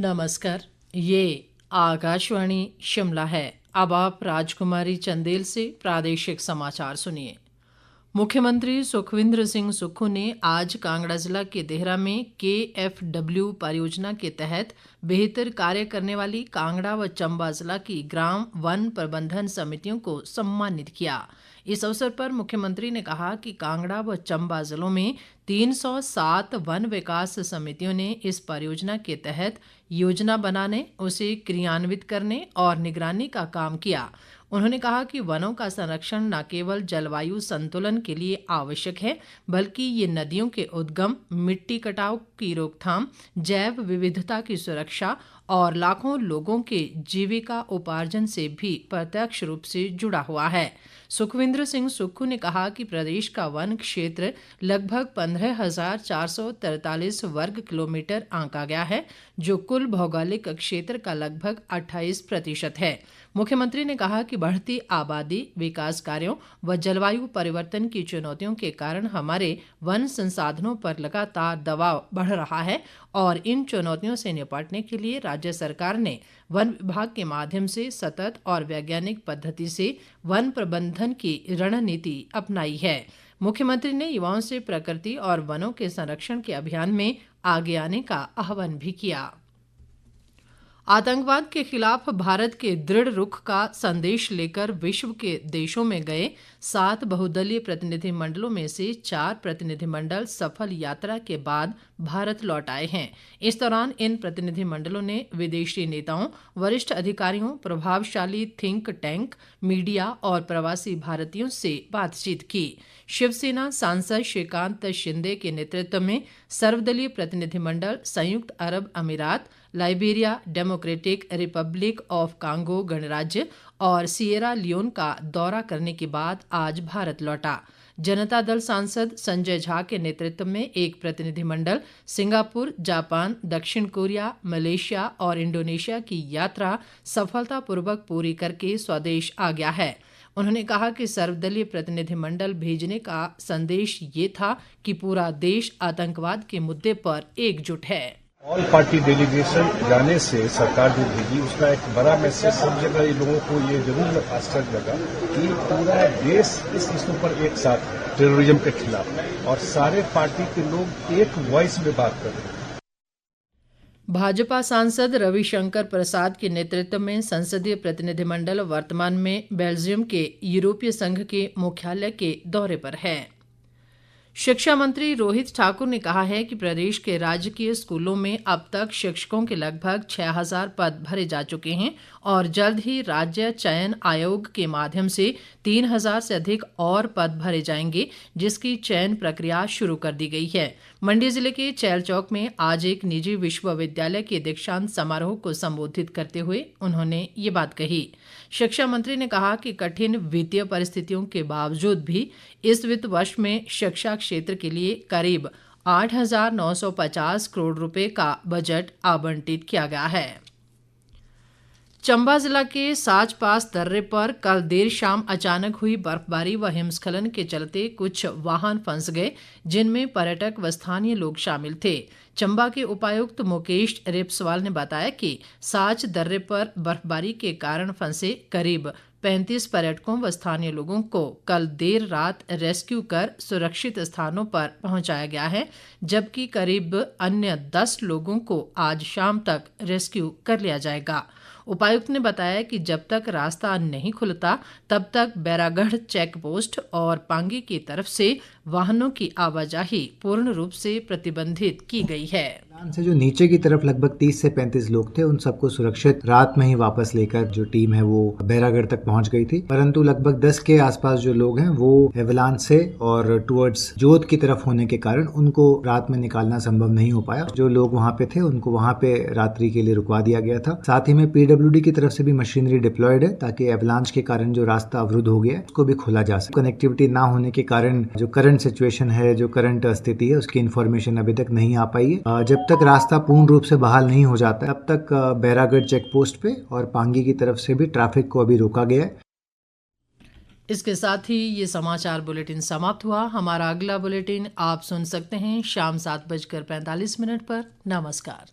नमस्कार। ये आकाशवाणी शिमला है। अब आप राजकुमारी चंदेल से प्रादेशिक समाचार सुनिए। मुख्यमंत्री सुखविंदर सिंह सुक्खू ने आज कांगड़ा जिला के देहरा में KFW परियोजना के तहत बेहतर कार्य करने वाली कांगड़ा व चंबा जिला की ग्राम वन प्रबंधन समितियों को सम्मानित किया। इस अवसर पर मुख्यमंत्री ने कहा कि कांगड़ा व चंबा जिलों में 307 वन विकास समितियों ने इस परियोजना के तहत योजना बनाने, उसे क्रियान्वित करने और निगरानी का काम किया। उन्होंने कहा कि वनों का संरक्षण न केवल जलवायु संतुलन के लिए आवश्यक है, बल्कि ये नदियों के उद्गम, मिट्टी कटाव की रोकथाम, जैव विविधता की सुरक्षा और लाखों लोगों के जीविका उपार्जन से भी प्रत्यक्ष रूप से जुड़ा हुआ है। सुखविंदर सिंह सुक्खू ने कहा कि प्रदेश का वन क्षेत्र लगभग 15,443 वर्ग किलोमीटर आंका गया है, जो कुल भौगोलिक क्षेत्र का लगभग 28% है। मुख्यमंत्री ने कहा कि बढ़ती आबादी, विकास कार्यों व जलवायु परिवर्तन की चुनौतियों के कारण हमारे वन संसाधनों पर लगातार दबाव बढ़ रहा है और इन चुनौतियों से निपटने के लिए राज्य सरकार ने वन विभाग के माध्यम से सतत और वैज्ञानिक पद्धति से वन प्रबंधन की रणनीति अपनाई है। मुख्यमंत्री ने युवाओं से प्रकृति और वनों के संरक्षण के अभियान में आगे आने का आह्वान भी किया। आतंकवाद के खिलाफ भारत के दृढ़ रुख का संदेश लेकर विश्व के देशों में गए 7 बहुदलीय प्रतिनिधिमंडलों में से 4 प्रतिनिधिमंडल सफल यात्रा के बाद भारत लौट आए हैं। इस दौरान इन प्रतिनिधिमंडलों ने विदेशी नेताओं, वरिष्ठ अधिकारियों, प्रभावशाली थिंक टैंक, मीडिया और प्रवासी भारतीयों से बातचीत की। शिवसेना सांसद श्रीकांत शिंदे के नेतृत्व में सर्वदलीय प्रतिनिधिमंडल संयुक्त अरब अमीरात, Liberia, democratic Republic of Congo गणराज्य और सिएरा लियोन का दौरा करने के बाद आज भारत लौटा। जनता दल सांसद संजय झा के नेतृत्व में एक प्रतिनिधिमंडल सिंगापुर, जापान, दक्षिण कोरिया, मलेशिया और इंडोनेशिया की यात्रा सफलतापूर्वक पूरी करके स्वदेश आ गया है। उन्होंने कहा कि सर्वदलीय प्रतिनिधिमंडल भेजने का संदेश ये था कि पूरा देश आतंकवाद के मुद्दे पर एकजुट है। ऑल पार्टी डेलीगेशन जाने से सरकार जो भेजी उसका एक बड़ा मैसेज सब जगह लोगों को ये जरूर आश्चर्य लगा कि पूरा देश इस इश्यू पर एक साथ है, टेररिज्म के खिलाफ, और सारे पार्टी के लोग एक वॉइस में बात कर रहे हैं। भाजपा सांसद रविशंकर प्रसाद के नेतृत्व में संसदीय प्रतिनिधिमंडल वर्तमान में बेल्जियम के यूरोपीय संघ के मुख्यालय के दौरे पर है। शिक्षा मंत्री रोहित ठाकुर ने कहा है कि प्रदेश के राजकीय स्कूलों में अब तक शिक्षकों के लगभग 6,000 पद भरे जा चुके हैं और जल्द ही राज्य चयन आयोग के माध्यम से 3,000 से अधिक और पद भरे जाएंगे, जिसकी चयन प्रक्रिया शुरू कर दी गई है। मंडी जिले के चैलचौक में आज एक निजी विश्वविद्यालय के दीक्षांत समारोह को संबोधित करते हुए उन्होंने ये बात कही। शिक्षा मंत्री ने कहा कि कठिन वित्तीय परिस्थितियों के बावजूद भी इस वित्त वर्ष में शिक्षा क्षेत्र के लिए करीब 8,950 करोड़ रुपए का बजट आवंटित किया गया है। चंबा जिला के साच पास दर्रे पर कल देर शाम अचानक हुई बर्फबारी व हिमस्खलन के चलते कुछ वाहन फंस गए, जिनमें पर्यटक व स्थानीय लोग शामिल थे। चंबा के उपायुक्त मुकेश रेपसवाल ने बताया कि साच दर्रे पर बर्फबारी के कारण फंसे करीब 35 पर्यटकों व स्थानीय लोगों को कल देर रात रेस्क्यू कर सुरक्षित स्थानों पर पहुंचाया गया है, जबकि करीब अन्य 10 लोगों को आज शाम तक रेस्क्यू कर लिया जाएगा। उपायुक्त ने बताया कि जब तक रास्ता नहीं खुलता तब तक बैरागढ़ चेक पोस्ट और पांगी की तरफ से वाहनों की आवाजाही पूर्ण रूप से प्रतिबंधित की गई है। से जो नीचे की तरफ लगभग 30 से 35 लोग थे, उन सबको सुरक्षित रात में ही वापस लेकर जो टीम है वो बैरागढ़ तक पहुंच गई थी, परंतु लगभग 10 के आसपास जो लोग हैं वो एवलांच से और टुवर्ड्स जोत की तरफ होने के कारण उनको रात में निकालना संभव नहीं हो पाया। जो लोग वहां पे थे उनको वहां पे रात्रि के लिए रुकवा दिया गया था। साथ ही में PWD की तरफ से भी मशीनरी डिप्लॉयड है ताकि एवलांच के कारण जो रास्ता अवरुद्ध हो गया उसको भी खोला जा सके। कनेक्टिविटी ना होने के कारण जो करंट सिचुएशन है, जो करंट स्थिति है, उसकी इन्फॉर्मेशन अभी तक नहीं आ पाई है। जब तक रास्ता पूर्ण रूप से बहाल नहीं हो जाता तब तक बैरागढ़ चेक पोस्ट पे और पांगी की तरफ से भी ट्रैफिक को अभी रोका गया है। इसके साथ ही ये समाचार बुलेटिन समाप्त हुआ। हमारा अगला बुलेटिन आप सुन सकते हैं शाम 7:45 पर। नमस्कार।